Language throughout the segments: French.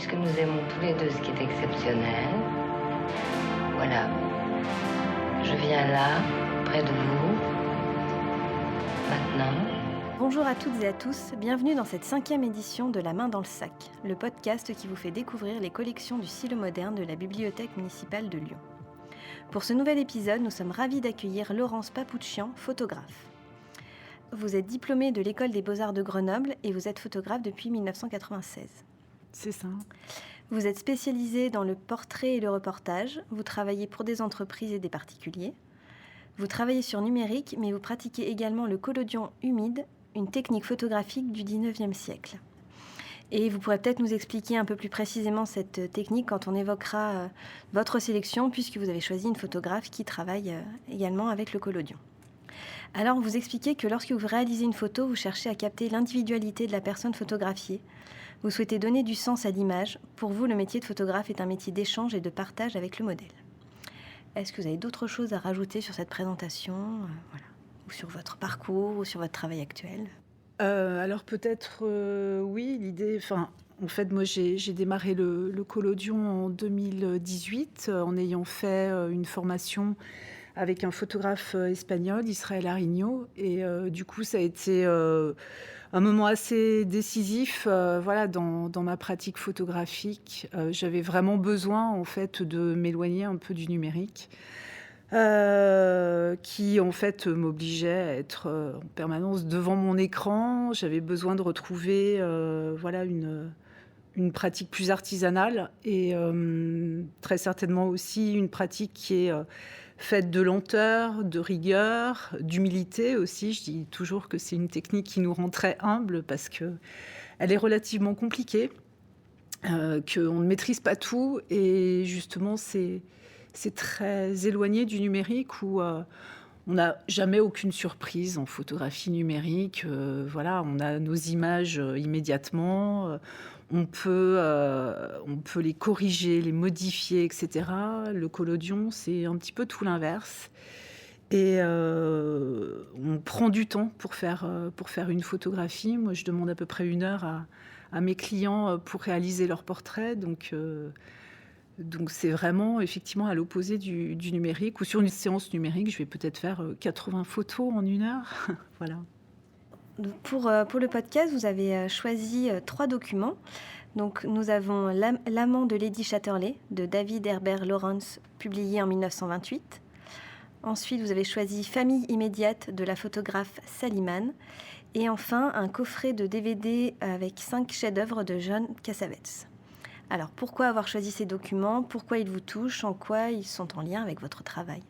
puisque nous aimons tous les deux ce qui est exceptionnel, voilà, je viens là, près de vous, maintenant. Bonjour à toutes et à tous, bienvenue dans cette 5e édition de La main dans le sac, le podcast qui vous fait découvrir les collections du style moderne de la Bibliothèque municipale de Lyon. Pour ce nouvel épisode, nous sommes ravis d'accueillir Laurence Papouchian, photographe. Vous êtes diplômée de l'École des Beaux-Arts de Grenoble et vous êtes photographe depuis 1996. C'est ça. Vous êtes spécialisée dans le portrait et le reportage, vous travaillez pour des entreprises et des particuliers. Vous travaillez sur numérique, mais vous pratiquez également le collodion humide, une technique photographique du 19e siècle. Et vous pourrez peut-être nous expliquer un peu plus précisément cette technique quand on évoquera votre sélection, puisque vous avez choisi une photographe qui travaille également avec le collodion. Alors, vous expliquez que lorsque vous réalisez une photo, vous cherchez à capter l'individualité de la personne photographiée. Vous souhaitez donner du sens à l'image. Pour vous, le métier de photographe est un métier d'échange et de partage avec le modèle. Est-ce que vous avez d'autres choses à rajouter sur cette présentation, ou sur votre parcours, ou sur votre travail actuel ? Alors peut-être, oui, l'idée... En fait, moi, j'ai démarré le collodion en 2018 en ayant fait une formation avec un photographe espagnol, Israel Ariño. Et du coup, ça a été un moment assez décisif dans ma pratique photographique. J'avais vraiment besoin, en fait, de m'éloigner un peu du numérique. Qui en fait m'obligeait à être en permanence devant mon écran. J'avais besoin de retrouver une pratique plus artisanale et très certainement aussi une pratique qui est faite de lenteur, de rigueur, d'humilité aussi. Je dis toujours que c'est une technique qui nous rend très humbles parce qu'elle est relativement compliquée, qu'on ne maîtrise pas tout et justement c'est très éloigné du numérique où on n'a jamais aucune surprise en photographie numérique. On a nos images immédiatement. On peut les corriger, les modifier, etc. Le collodion, c'est un petit peu tout l'inverse. Et on prend du temps pour faire une photographie. Moi, je demande à peu près 1 heure à mes clients pour réaliser leur portrait. Donc c'est vraiment effectivement à l'opposé du numérique. Ou sur une séance numérique, je vais peut-être faire 80 photos en 1 heure. Voilà. Pour le podcast, vous avez choisi 3 documents. Donc, nous avons L'amant de Lady Chatterley de David Herbert Lawrence, publié en 1928. Ensuite, vous avez choisi Famille immédiate de la photographe Sally Mann. Et enfin, un coffret de DVD avec 5 chefs-d'œuvre de John Cassavetes. Alors, pourquoi avoir choisi ces documents ? Pourquoi ils vous touchent ? En quoi ils sont en lien avec votre travail ?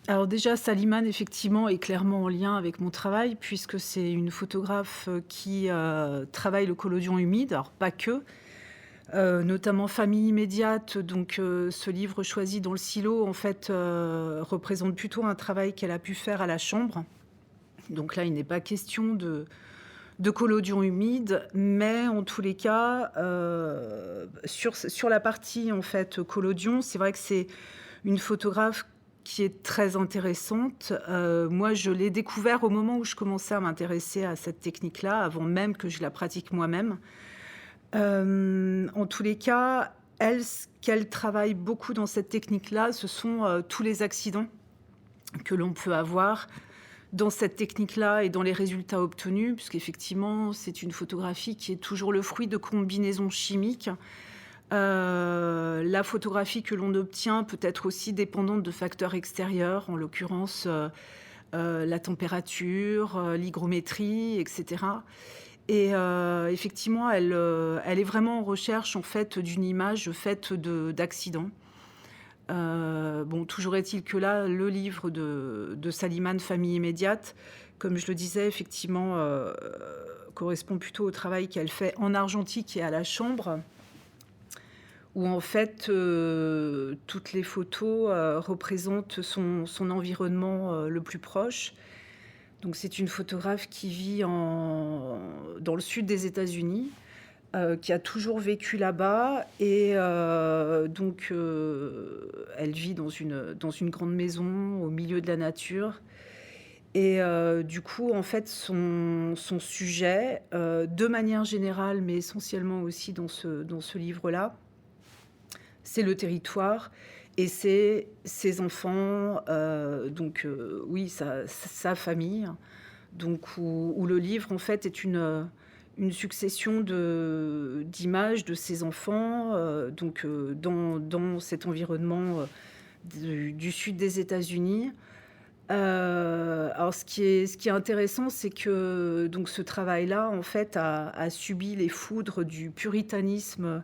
Alors déjà, Sally Mann, effectivement, est clairement en lien avec mon travail, puisque c'est une photographe qui travaille le collodion humide, alors pas que, notamment Famille immédiate. Donc ce livre choisi dans le silo, en fait, représente plutôt un travail qu'elle a pu faire à la chambre. Donc là, il n'est pas question de collodion humide, mais en tous les cas, sur la partie en fait collodion, c'est vrai que c'est une photographe qui est très intéressante. Moi, je l'ai découvert au moment où je commençais à m'intéresser à cette technique-là, avant même que je la pratique moi-même. En tous les cas, ce qu'elle travaille beaucoup dans cette technique-là, ce sont tous les accidents que l'on peut avoir dans cette technique-là et dans les résultats obtenus, puisqu'effectivement, c'est une photographie qui est toujours le fruit de combinaisons chimiques. La photographie que l'on obtient peut être aussi dépendante de facteurs extérieurs, en l'occurrence la température, l'hygrométrie, etc. Et effectivement, elle est vraiment en recherche en fait, d'une image faite d'accidents. Toujours est-il que là, le livre de Sally Mann, Famille immédiate, comme je le disais, effectivement, correspond plutôt au travail qu'elle fait en argentique et à la chambre, où en fait, toutes les photos représentent son environnement le plus proche. Donc c'est une photographe qui vit dans le sud des États-Unis, qui a toujours vécu là-bas et elle vit dans une grande maison au milieu de la nature Et du coup, en fait, son sujet, de manière générale, mais essentiellement aussi dans ce livre-là, c'est le territoire et c'est ses enfants, donc oui, sa famille, donc où le livre, en fait, est une succession d'images de ses enfants, donc dans cet environnement, du sud des États-Unis. Alors ce qui est intéressant, c'est que donc ce travail-là, en fait, a subi les foudres du puritanisme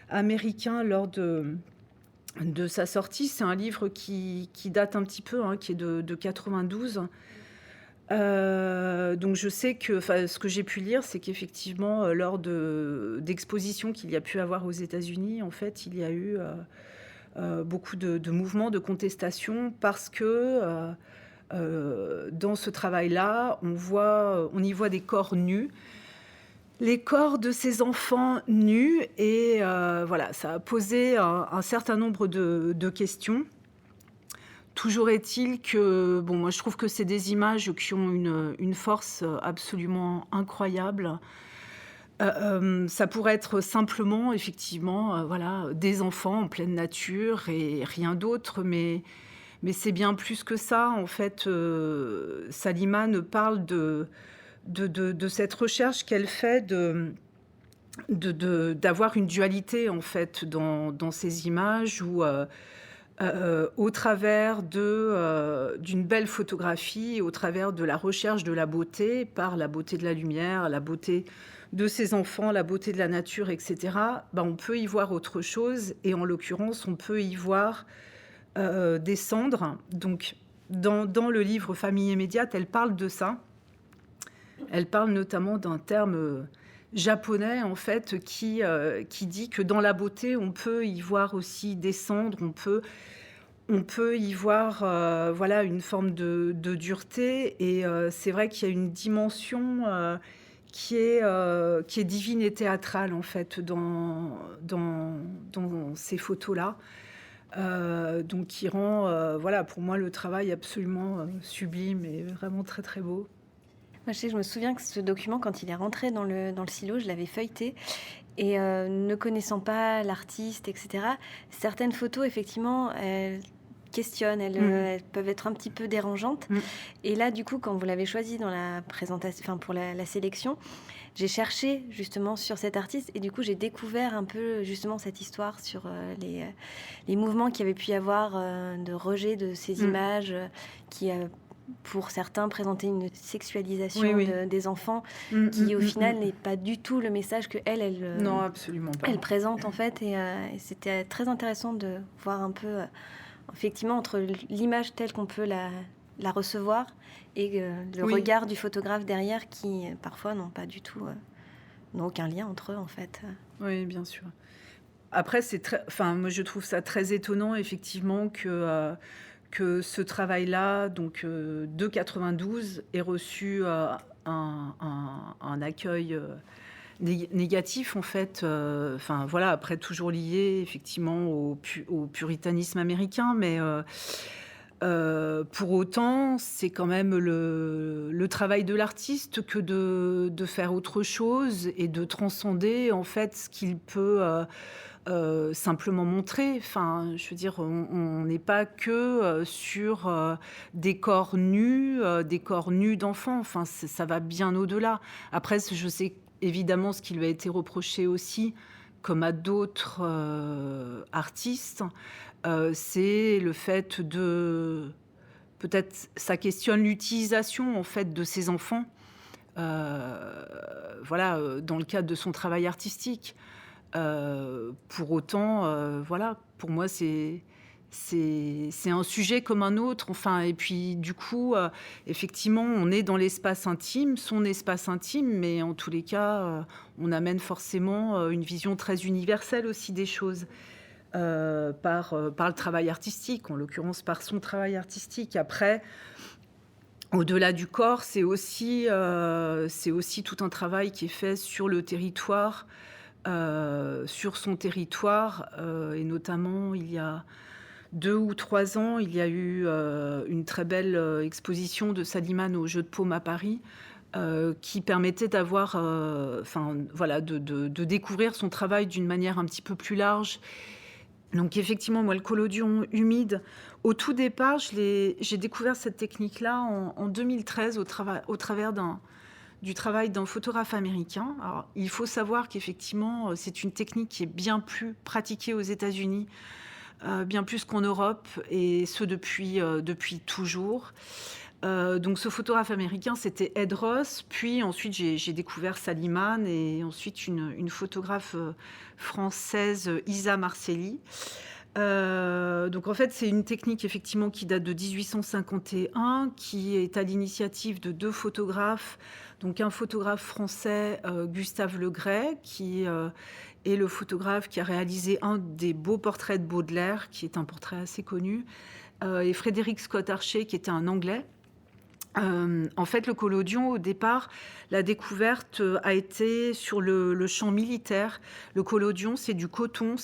américain lors de sa sortie. C'est un livre qui date un petit peu, hein, qui est de 92. Donc je sais que, enfin, ce que j'ai pu lire, c'est qu'effectivement, lors d'expositions qu'il y a pu avoir aux États-Unis, en fait, il y a eu beaucoup de mouvements de contestation parce que dans ce travail-là, on y voit des corps nus, les corps de ces enfants nus, et voilà, ça a posé un certain nombre de questions. Toujours est-il que, bon, moi je trouve que c'est des images qui ont une force absolument incroyable. Ça pourrait être simplement, effectivement, voilà, des enfants en pleine nature et rien d'autre, mais c'est bien plus que ça. En fait, Salimane parle de cette recherche qu'elle fait d'avoir une dualité, en fait, dans ces images où, au travers d'une belle photographie, au travers de la recherche de la beauté, par la beauté de la lumière, la beauté de ses enfants, la beauté de la nature, etc., ben, on peut y voir autre chose. Et en l'occurrence, on peut y voir des cendres. Donc, dans le livre Famille immédiate, elle parle de ça. Elle parle notamment d'un terme japonais, en fait, qui dit que dans la beauté, on peut y voir aussi des cendres, on peut y voir voilà, une forme de dureté. Et c'est vrai qu'il y a une dimension qui est divine et théâtrale, en fait, dans ces photos-là. Donc qui rend, voilà, pour moi, le travail absolument sublime et vraiment très, très beau. Moi, je me souviens que ce document, quand il est rentré dans le silo, je l'avais feuilleté et ne connaissant pas l'artiste, etc., certaines photos, effectivement, elles questionnent, elles peuvent être un petit peu dérangeantes. Et là, du coup, quand vous l'avez choisi dans la présentation, enfin pour la sélection, j'ai cherché justement sur cet artiste et du coup, j'ai découvert un peu justement cette histoire sur les mouvements qu'il y avait pu y avoir de rejet de ces images qui pour certains, présenter une sexualisation des enfants qui, au final, n'est pas du tout le message que elle non, absolument pas. Elle présente, en fait. Et c'était très intéressant de voir un peu, effectivement, entre l'image telle qu'on peut la recevoir et le regard du photographe derrière qui, parfois, n'ont pas du tout... n'ont aucun lien entre eux, en fait. Oui, bien sûr. Après, moi, je trouve ça très étonnant, effectivement, que ce travail-là, donc de 92, ait reçu un accueil négatif, en fait. Enfin, voilà, après, toujours lié, effectivement, au puritanisme américain, mais pour autant, c'est quand même le travail de l'artiste que de faire autre chose et de transcender, en fait, ce qu'il peut simplement montrer. Enfin, je veux dire, on n'est pas que sur des corps nus d'enfants. Enfin, ça va bien au-delà. Après, je sais évidemment ce qui lui a été reproché aussi, comme à d'autres artistes, c'est le fait peut-être, ça questionne l'utilisation, en fait, de ces enfants, voilà, dans le cadre de son travail artistique. Pour autant, voilà, pour moi, c'est un sujet comme un autre. Enfin, et puis, du coup, effectivement, on est dans l'espace intime, son espace intime, mais en tous les cas, on amène forcément une vision très universelle aussi des choses. Par le travail artistique, en l'occurrence par son travail artistique. Après, au-delà du corps, c'est aussi tout un travail qui est fait sur le territoire, sur son territoire, et notamment il y a 2 ou 3 ans, il y a eu, une très belle, exposition de Slimane au Jeu de Paume à Paris, qui permettait d'avoir, enfin, voilà, de découvrir son travail d'une manière un petit peu plus large. Donc effectivement, moi, le collodion humide, au tout départ, j'ai découvert cette technique-là en 2013 au travers du travail d'un photographe américain. Alors, il faut savoir qu'effectivement, c'est une technique qui est bien plus pratiquée aux États-Unis, bien plus qu'en Europe, et ce depuis toujours. Donc ce photographe américain, c'était Ed Ross. Puis ensuite, j'ai découvert Slimane, et ensuite une photographe française, Isa Marcelli. Donc en fait, c'est une technique effectivement qui date de 1851, qui est à l'initiative de 2 photographes. Donc un photographe français, Gustave Legray, qui est le photographe qui a réalisé un des beaux portraits de Baudelaire, qui est un portrait assez connu, et Frédéric Scott Archer, qui était un Anglais. En fait, le collodion, au départ, la découverte a été sur le champ militaire. Le collodion, c'est du coton,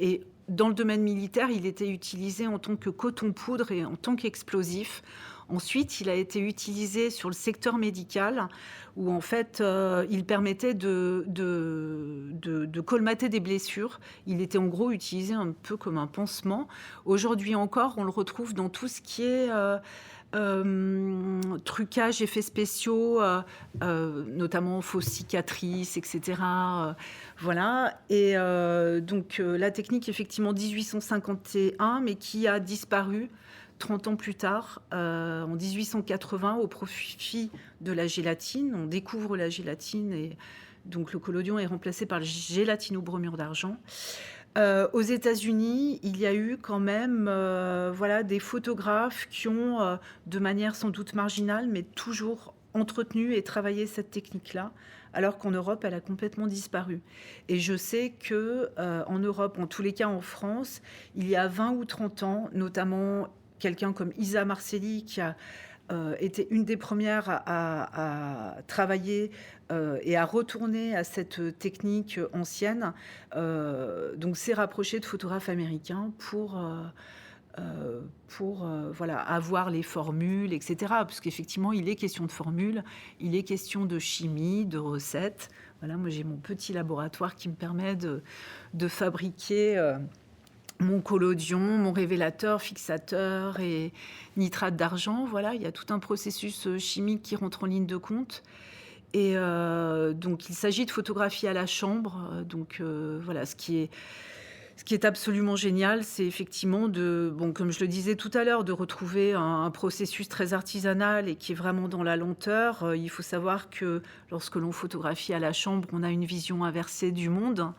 et dans le domaine militaire, il était utilisé en tant que coton-poudre et en tant qu'explosif. Ensuite, il a été utilisé sur le secteur médical, où en fait, il permettait de colmater des blessures. Il était en gros utilisé un peu comme un pansement. Aujourd'hui encore, on le retrouve dans tout ce qui est trucage, effets spéciaux, notamment fausses cicatrices, etc. Voilà. Et donc la technique, effectivement, 1851, mais qui a disparu 30 ans plus tard, en 1880, au profit de la gélatine. On découvre la gélatine, et donc le collodion est remplacé par le gélatino-bromure d'argent. Aux États-Unis, il y a eu quand même voilà, des photographes qui ont, de manière sans doute marginale, mais toujours entretenu et travaillé cette technique-là, alors qu'en Europe, elle a complètement disparu. Et je sais que en Europe, en tous les cas en France, il y a 20 ou 30 ans, notamment quelqu'un comme Isa Marcelli, qui a été une des premières à travailler et à retourner à cette technique ancienne. Donc, s'est rapproché de photographes américains pour voilà, avoir les formules, etc. Parce qu'effectivement, il est question de formules, il est question de chimie, de recettes. Voilà, moi, j'ai mon petit laboratoire qui me permet de fabriquer mon collodion, mon révélateur, fixateur et nitrate d'argent. Voilà, il y a tout un processus chimique qui rentre en ligne de compte. Et donc, il s'agit de photographie à la chambre. Donc, voilà, ce qui est absolument génial, c'est effectivement comme je le disais tout à l'heure, de retrouver un processus très artisanal et qui est vraiment dans la lenteur. Il faut savoir que lorsque l'on photographie à la chambre, on a une vision inversée du monde.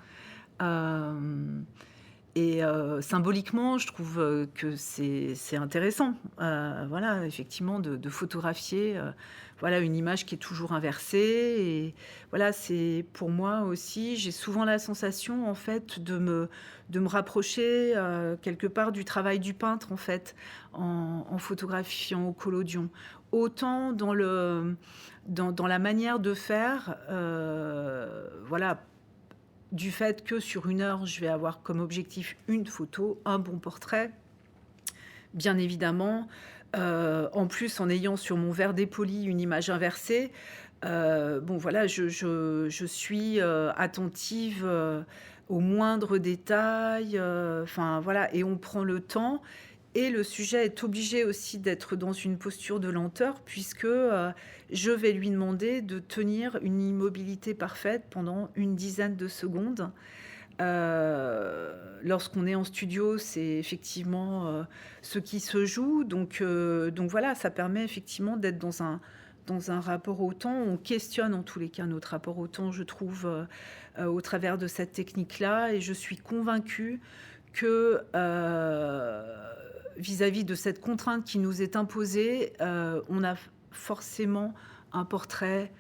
Et symboliquement, je trouve que c'est intéressant, voilà, effectivement, de photographier voilà, une image qui est toujours inversée. Et voilà, c'est pour moi aussi, j'ai souvent la sensation, en fait, de me rapprocher quelque part du travail du peintre, en fait, en photographiant au collodion. Autant dans la manière de faire, voilà, du fait que sur 1 heure, je vais avoir comme objectif une photo, un bon portrait, bien évidemment. En plus, en ayant sur mon verre dépoli une image inversée, bon voilà, je suis attentive aux moindres détails, enfin voilà, et on prend le temps. Et le sujet est obligé aussi d'être dans une posture de lenteur, puisque je vais lui demander de tenir une immobilité parfaite pendant une dizaine de secondes. Lorsqu'on est en studio, c'est effectivement ce qui se joue. Donc voilà, ça permet effectivement d'être dans un rapport au temps. On questionne en tous les cas notre rapport au temps, je trouve, au travers de cette technique-là. Et je suis convaincue que vis-à-vis de cette contrainte qui nous est imposée, on a forcément un portrait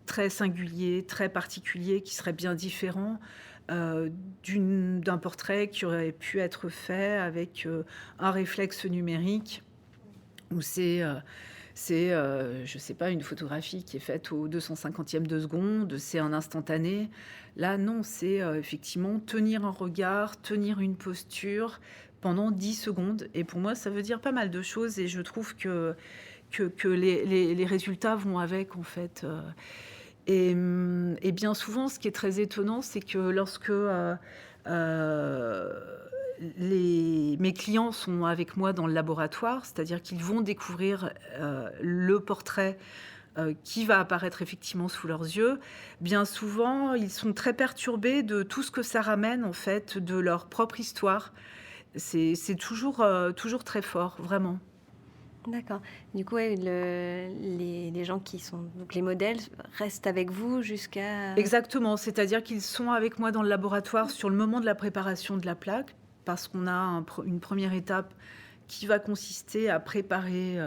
très singulier, très particulier, qui serait bien différent d'un portrait qui aurait pu être fait avec un réflexe numérique, où je sais pas, une photographie qui est faite au 250e de seconde, c'est un instantané. Là, non, c'est effectivement tenir un regard, tenir une posture, pendant 10 secondes. Et pour moi, ça veut dire pas mal de choses et je trouve que les résultats vont avec, en fait. Et bien souvent, ce qui est très étonnant, c'est que lorsque mes clients sont avec moi dans le laboratoire, c'est-à-dire qu'ils vont découvrir le portrait qui va apparaître effectivement sous leurs yeux, bien souvent, ils sont très perturbés de tout ce que ça ramène, en fait, de leur propre histoire. C'est toujours très fort, vraiment. D'accord. Du coup, ouais, les gens qui sont donc les modèles restent avec vous jusqu'à... Exactement, c'est-à-dire qu'ils sont avec moi dans le laboratoire sur le moment de la préparation de la plaque, parce qu'on a une première étape qui va consister à préparer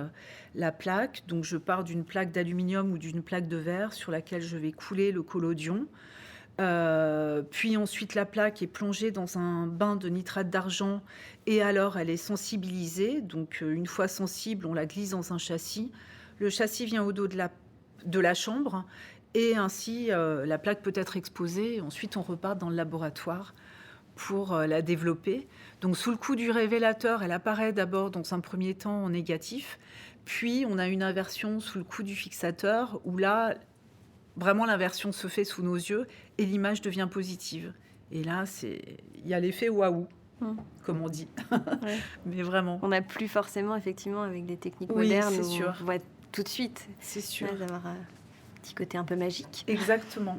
la plaque. Donc je pars d'une plaque d'aluminium ou d'une plaque de verre sur laquelle je vais couler le collodion. Puis ensuite la plaque est plongée dans un bain de nitrate d'argent et alors elle est sensibilisée. Donc une fois sensible, on la glisse dans un châssis. Le châssis vient au dos de la chambre et ainsi la plaque peut être exposée. Ensuite on repart dans le laboratoire pour la développer. Donc sous le coup du révélateur, elle apparaît d'abord dans un premier temps en négatif, puis on a une inversion sous le coup du fixateur où là, vraiment l'inversion se fait sous nos yeux et l'image devient positive. Et là, il y a l'effet waouh, comme on dit. Ouais. Mais vraiment. On n'a plus forcément, effectivement, avec des techniques Oui, modernes, c'est où sûr. on voit tout de suite. C'est sûr. Ouais, d'avoir un petit côté un peu magique. Exactement.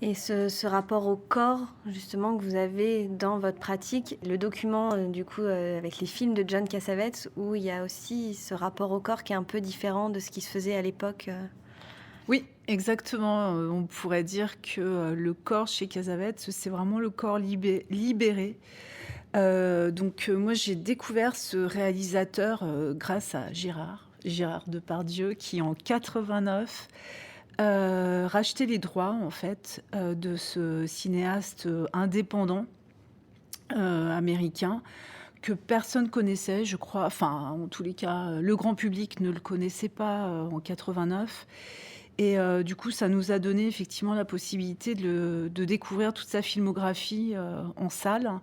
Et ce rapport au corps, justement, que vous avez dans votre pratique, le document, du coup, avec les films de John Cassavetes, où il y a aussi ce rapport au corps qui est un peu différent de ce qui se faisait à l'époque. Oui, exactement. On pourrait dire que le corps chez Cassavetes, c'est vraiment le corps libéré. Donc moi, j'ai découvert ce réalisateur grâce à Gérard Depardieu, qui en 89 rachetait les droits, en fait, de ce cinéaste indépendant américain que personne connaissait, je crois. Enfin, en tous les cas, le grand public ne le connaissait pas en 89. Et du coup, ça nous a donné effectivement la possibilité de découvrir toute sa filmographie en salle.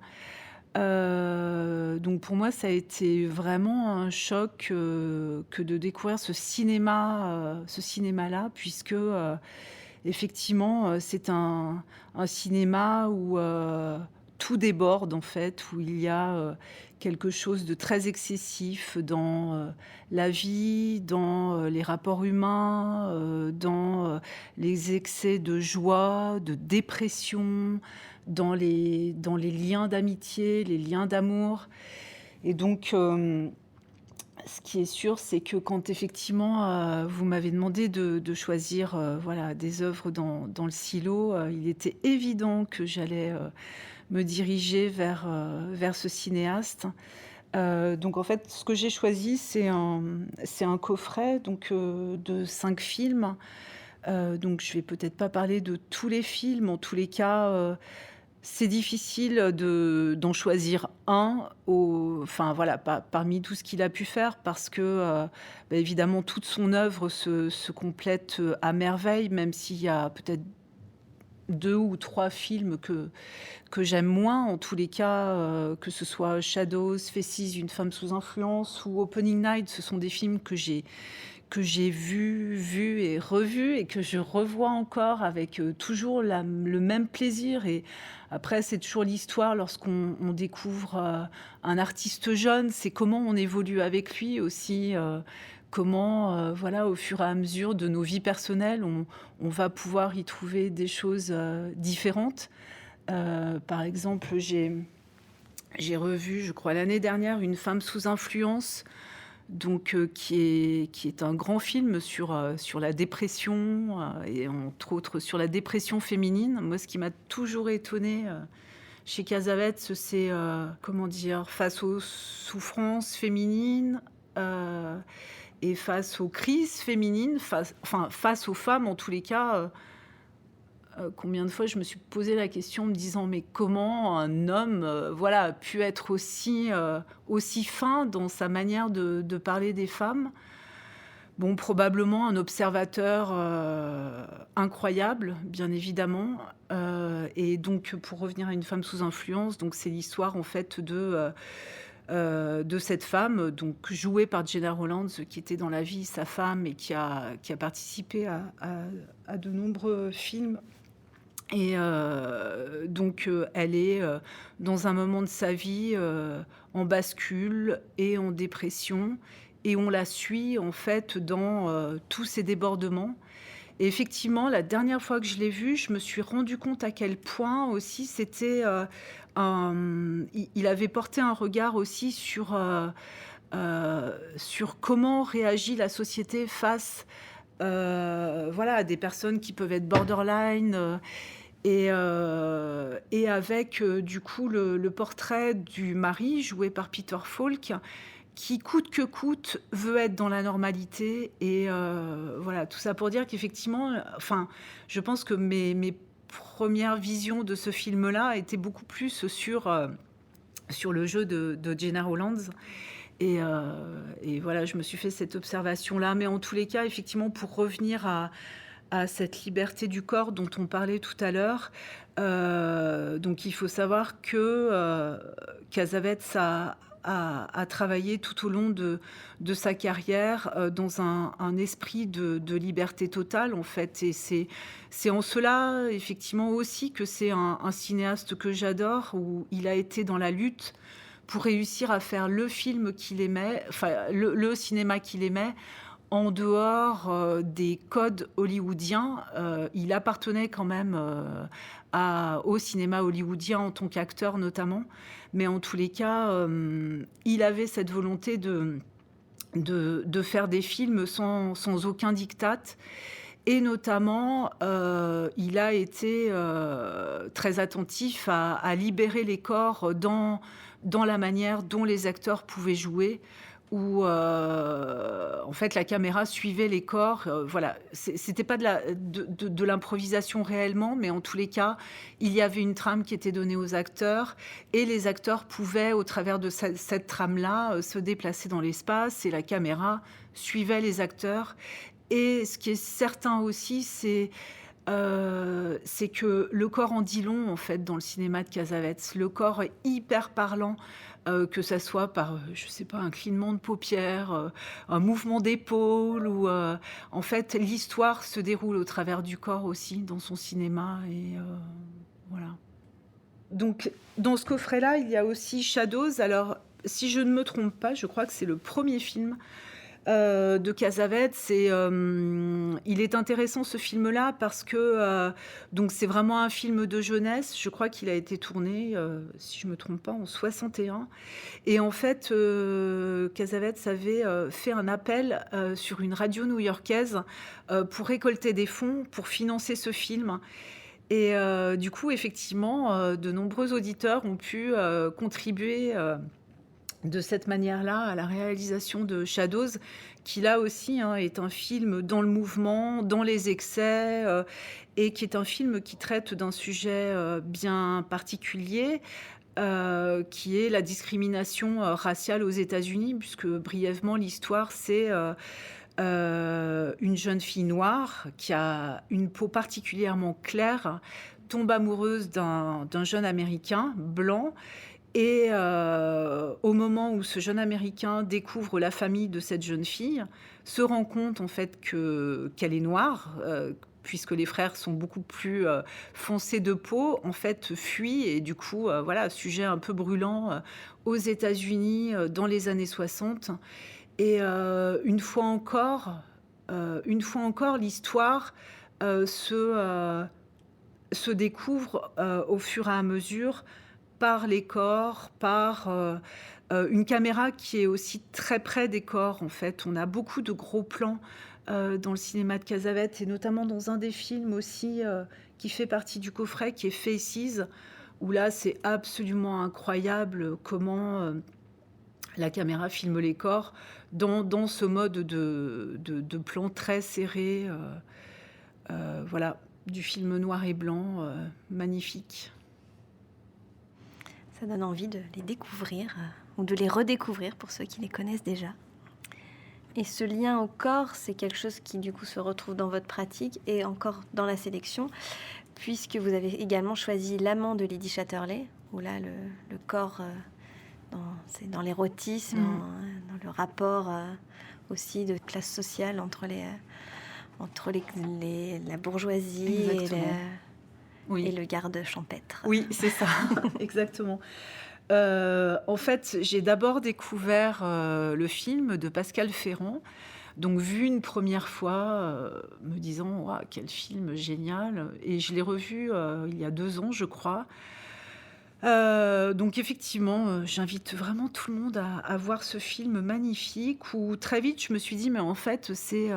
Donc pour moi, ça a été vraiment un choc que de découvrir ce cinéma-là, puisque effectivement, c'est un cinéma où tout déborde en fait, où il y a quelque chose de très excessif dans la vie, dans les rapports humains, dans les excès de joie, de dépression, dans les liens d'amitié, les liens d'amour. Et donc, ce qui est sûr, c'est que quand effectivement vous m'avez demandé de choisir voilà, des œuvres dans le silo, il était évident que j'allais me diriger vers ce cinéaste. Donc en fait, ce que j'ai choisi, c'est un coffret donc, de 5 films. Donc je vais peut-être pas parler de tous les films. En tous les cas, c'est difficile d'en choisir un, enfin voilà, parmi tout ce qu'il a pu faire, parce que évidemment toute son œuvre se complète à merveille, même s'il y a peut-être 2 ou 3 films que j'aime moins, en tous les cas, que ce soit Shadows, Faces, Une femme sous influence ou Opening Night, ce sont des films que j'ai vus et revus et que je revois encore avec toujours le même plaisir. Et après, c'est toujours l'histoire lorsqu'on découvre un artiste jeune, c'est comment on évolue avec lui aussi, comment, voilà, au fur et à mesure de nos vies personnelles, on va pouvoir y trouver des choses différentes. Par exemple, j'ai revu, je crois, l'année dernière, Une femme sous influence, donc, qui est un grand film sur la dépression, et entre autres sur la dépression féminine. Moi, ce qui m'a toujours étonnée chez Cassavetes, c'est, comment dire, face aux souffrances féminines, et face aux crises féminines, face aux femmes en tous les cas. Combien de fois je me suis posé la question en me disant mais comment un homme voilà, a pu être aussi fin dans sa manière de parler des femmes. Bon, probablement un observateur, incroyable, bien évidemment, et donc pour revenir à Une femme sous influence, donc c'est l'histoire en fait de cette femme, donc jouée par Gena Rowlands, qui était dans la vie sa femme et qui a participé à de nombreux films. Et donc elle est, dans un moment de sa vie, en bascule et en dépression, et on la suit en fait dans, tous ses débordements. Et effectivement, la dernière fois que je l'ai vu, je me suis rendu compte à quel point aussi c'était, il avait porté un regard aussi sur comment réagit la société face, voilà, à des personnes qui peuvent être borderline, et avec, du coup, le portrait du mari joué par Peter Falk, qui coûte que coûte veut être dans la normalité, et voilà, tout ça pour dire qu'effectivement, enfin, je pense que mes premières visions de ce film-là étaient beaucoup plus sur le jeu de Gena Rowlands, et voilà, je me suis fait cette observation-là. Mais en tous les cas, effectivement, pour revenir à cette liberté du corps dont on parlait tout à l'heure, donc il faut savoir que Cassavetes a travaillé tout au long de sa carrière, dans un esprit de liberté totale, en fait. Et c'est en cela, effectivement, aussi, que c'est un cinéaste que j'adore, où il a été dans la lutte pour réussir à faire le film qu'il aimait, enfin le cinéma qu'il aimait, en dehors des codes hollywoodiens. Il appartenait quand même au cinéma hollywoodien en tant qu'acteur notamment, mais en tous les cas, il avait cette volonté de faire des films sans aucun diktat. Et notamment, il a été très attentif à libérer les corps dans la manière dont les acteurs pouvaient jouer, où en fait la caméra suivait les corps. Voilà, c'était pas de l'improvisation réellement, mais en tous les cas, il y avait une trame qui était donnée aux acteurs, et les acteurs pouvaient, au travers de cette trame-là, se déplacer dans l'espace, et la caméra suivait les acteurs. Et ce qui est certain aussi, c'est que le corps en dit long, en fait, dans le cinéma de Cassavetes. Le corps est hyper parlant, que ça soit par, je sais pas, un clignement de paupières, un mouvement d'épaule, ou en fait, l'histoire se déroule au travers du corps aussi dans son cinéma, et voilà. Donc, dans ce coffret-là, il y a aussi Shadows. Alors, si je ne me trompe pas, je crois que c'est le premier film de Cassavetes. Et il est intéressant, ce film-là, parce que donc c'est vraiment un film de jeunesse. Je crois qu'il a été tourné, si je me trompe pas, en 61. Et en fait, Cassavetes avait fait un appel sur une radio new-yorkaise pour récolter des fonds pour financer ce film. Et du coup, effectivement, de nombreux auditeurs ont pu contribuer de cette manière-là à la réalisation de Shadows, qui là aussi, hein, est un film dans le mouvement, dans les excès, et qui est un film qui traite d'un sujet bien particulier, qui est la discrimination raciale aux États-Unis, puisque brièvement l'histoire, c'est une jeune fille noire qui a une peau particulièrement claire, tombe amoureuse d'un jeune Américain blanc. Et au moment où ce jeune Américain découvre la famille de cette jeune fille, se rend compte en fait qu'elle est noire, puisque les frères sont beaucoup plus foncés de peau, en fait fuit, et du coup, voilà, sujet un peu brûlant aux États-Unis dans les années 60. Et une fois encore, l'histoire se découvre au fur et à mesure, par les corps, par une caméra qui est aussi très près des corps, en fait. On a beaucoup de gros plans dans le cinéma de Cassavetes, et notamment dans un des films aussi qui fait partie du coffret, qui est Faces, où là, c'est absolument incroyable comment la caméra filme les corps dans ce mode de plan très serré. Voilà, du film noir et blanc, magnifique. Ça donne envie de les découvrir ou de les redécouvrir pour ceux qui les connaissent déjà. Et ce lien au corps, c'est quelque chose qui du coup se retrouve dans votre pratique et encore dans la sélection, puisque vous avez également choisi L'amant de Lady Chatterley, où là le corps, c'est dans l'érotisme, dans le rapport aussi de classe sociale entre la bourgeoisie Oui. et le garde champêtre. Oui, c'est ça, exactement. En fait, j'ai d'abord découvert le film de Pascal Ferrand, donc vu une première fois, me disant Ouah, quel film génial, et je l'ai revu il y a 2 ans, je crois. Donc effectivement, j'invite vraiment tout le monde à voir ce film magnifique où très vite je me suis dit mais en fait c'est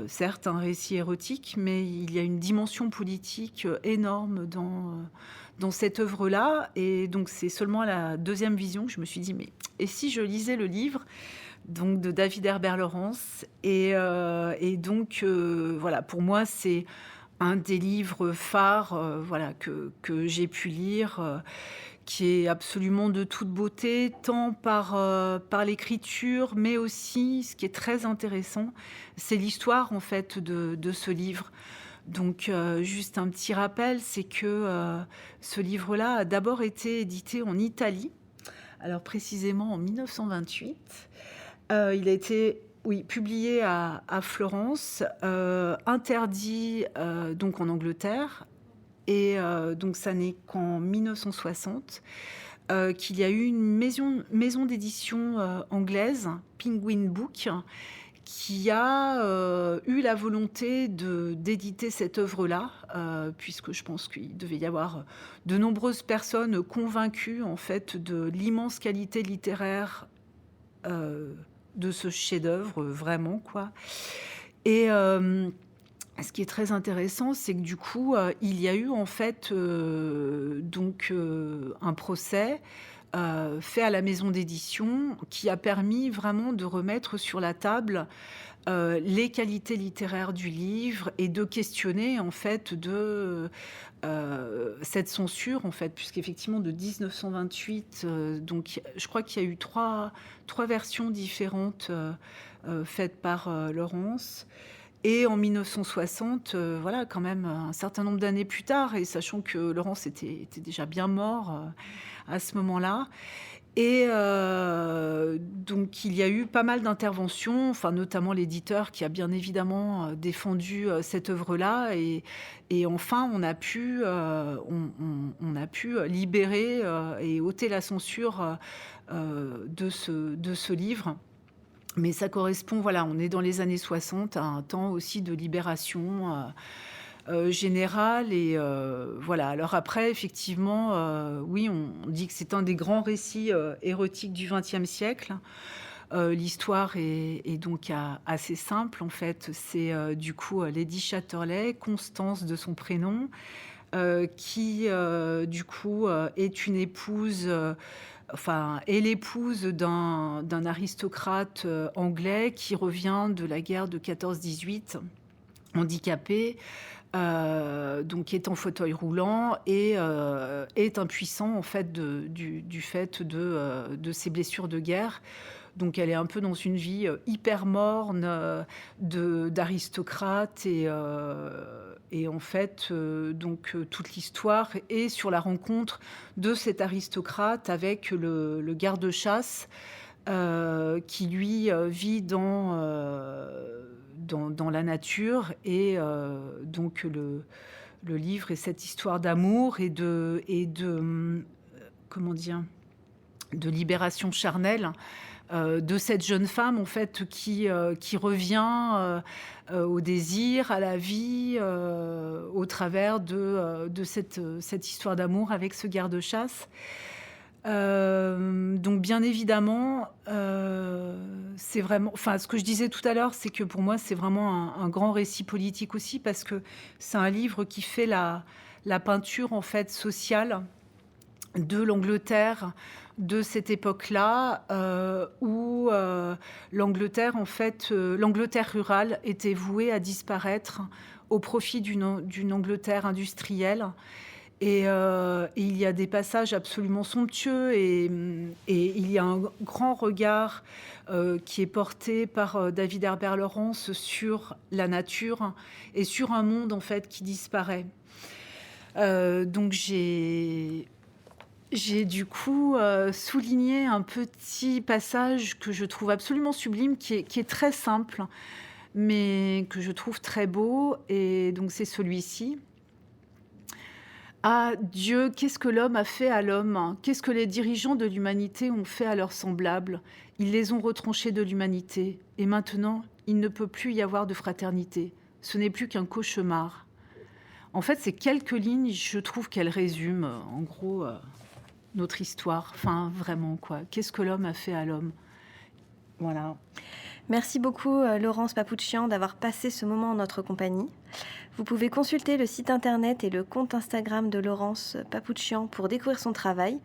certes un récit érotique, mais il y a une dimension politique énorme dans cette œuvre-là. Et donc c'est seulement à la deuxième vision que je me suis dit mais et si je lisais le livre donc de David Herbert Laurence, et donc voilà, pour moi c'est un des livres phares voilà, que j'ai pu lire, qui est absolument de toute beauté, tant par l'écriture, mais aussi, ce qui est très intéressant, c'est l'histoire en fait de ce livre. Donc, juste un petit rappel, c'est que ce livre-là a d'abord été édité en Italie, alors précisément en 1928. Il a été publié à Florence, interdit donc en Angleterre, et donc ça n'est qu'en 1960 qu'il y a eu une maison d'édition anglaise, Penguin Book, qui a eu la volonté d'éditer cette œuvre-là, puisque je pense qu'il devait y avoir de nombreuses personnes convaincues en fait de l'immense qualité littéraire de ce chef-d'œuvre, vraiment quoi. Et ce qui est très intéressant, c'est que du coup, il y a eu en fait donc un procès fait à la maison d'édition qui a permis vraiment de remettre sur la table les qualités littéraires du livre et de questionner en fait cette censure en fait, puisqu'effectivement de 1928, donc je crois qu'il y a eu trois versions différentes faites par Laurence. Et en 1960, voilà, quand même un certain nombre d'années plus tard, et sachant que Laurence était déjà bien mort à ce moment-là. Et donc, il y a eu pas mal d'interventions, enfin, notamment l'éditeur qui a bien évidemment défendu cette œuvre-là. Et enfin, on a pu libérer et ôter la censure de ce livre. Mais ça correspond, voilà, on est dans les années 60, à un temps aussi de libération générale. Et voilà, alors après, effectivement, oui, on dit que c'est un des grands récits érotiques du XXe siècle. L'histoire est donc assez simple, en fait. C'est du coup Lady Chatterley, Constance de son prénom, qui du coup est une épouse... est l'épouse d'un aristocrate anglais qui revient de la guerre de 14-18, handicapé, donc est en fauteuil roulant et est impuissant en fait du fait de ses blessures de guerre. Donc elle est un peu dans une vie hyper morne d'aristocrate et en fait donc toute l'histoire est sur la rencontre de cet aristocrate avec le garde-chasse qui lui vit dans la nature. Et donc le livre est cette histoire d'amour et de comment dire, de libération charnelle de cette jeune femme en fait qui revient au désir, à la vie, au travers de cette histoire d'amour avec ce garde-chasse. Donc bien évidemment, c'est vraiment, enfin ce que je disais tout à l'heure, c'est que pour moi c'est vraiment un grand récit politique aussi, parce que c'est un livre qui fait la peinture en fait sociale de l'Angleterre de cette époque-là, où l'Angleterre, en fait, l'Angleterre rurale était vouée à disparaître au profit d'une Angleterre industrielle. Et il y a des passages absolument somptueux et il y a un grand regard, qui est porté par, David Herbert Laurence sur la nature et sur un monde, en fait, qui disparaît. Donc j'ai du coup, souligné un petit passage que je trouve absolument sublime, qui est très simple, mais que je trouve très beau et donc c'est celui-ci. Ah Dieu, qu'est-ce que l'homme a fait à l'homme? Qu'est-ce que les dirigeants de l'humanité ont fait à leurs semblables? Ils les ont retranchés de l'humanité et maintenant, il ne peut plus y avoir de fraternité. Ce n'est plus qu'un cauchemar. En fait, ces quelques lignes, je trouve qu'elles résument, en gros, notre histoire. Enfin, vraiment, quoi. Qu'est-ce que l'homme a fait à l'homme? Voilà. Merci beaucoup Laurence Papouchian d'avoir passé ce moment en notre compagnie. Vous pouvez consulter le site internet et le compte Instagram de Laurence Papouchian pour découvrir son travail.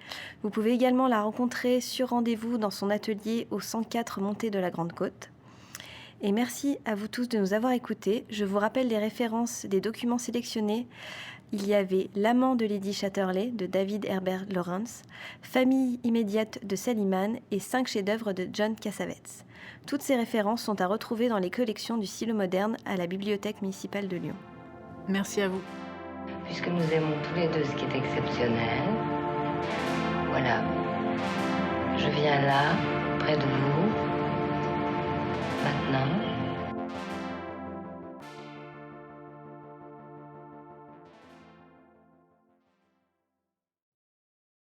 Vous pouvez également la rencontrer sur rendez-vous dans son atelier au 104 Montée de la Grande Côte. Et merci à vous tous de nous avoir écoutés. Je vous rappelle les références des documents sélectionnés. Il y avait L'amant de Lady Chatterley de David Herbert Laurence, Famille immédiate de Saliman et 5 chefs-d'œuvre de John Cassavetes. Toutes ces références sont à retrouver dans les collections du Stylo Moderne à la Bibliothèque municipale de Lyon. Merci à vous. Puisque nous aimons tous les deux ce qui est exceptionnel, voilà, je viens là, près de vous,